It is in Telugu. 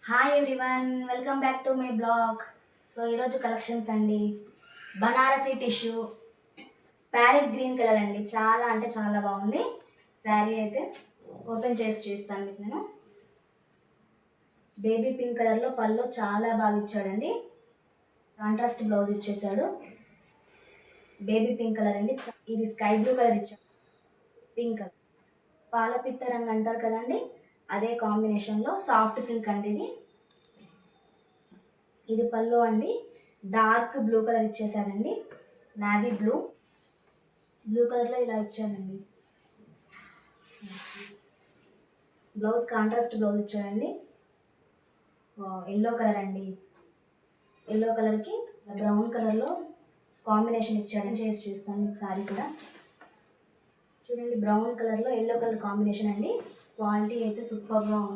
Hi everyone, welcome back to my blog. So ఈరోజు కలెక్షన్స్ అండి. Banarasi tissue parrot green colour అండి. చాలా అంటే చాలా బాగుంది. శారీ అయితే ఓపెన్ చేసి చూస్తాను మీకు నేను. బేబీ పింక్ కలర్లో పళ్ళు చాలా బాగా ఇచ్చాడండి. కాంట్రాస్ట్ బ్లౌజ్ ఇచ్చేసాడు. బేబీ పింక్ కలర్ అండి. ఇది స్కై బ్లూ కలర్ ఇచ్చాడు. పింక్ కలర్ పాలపిత్త రంగు అంటారు కదండి, అదే కాంబినేషన్లో సాఫ్ట్ సిల్క్ అండి ఇది. ఇది పళ్ళు అండి. డార్క్ బ్లూ కలర్ ఇచ్చేసాడండి. నావీ బ్లూ కలర్లో ఇలా ఇచ్చాడండి. బ్లౌజ్ కాంట్రాస్ట్ బ్లౌజ్ ఇచ్చాడండి. ఎల్లో కలర్ అండి. ఎల్లో కలర్కి బ్రౌన్ కలర్లో కాంబినేషన్ ఇచ్చాడని చేసి చూస్తాను మీకు. సారీ కూడా చూడండి, బ్రౌన్ కలర్లో ఎల్లో కలర్ కాంబినేషన్ అండి. క్వాలిటీ అయితే సూపర్గా ఉంది.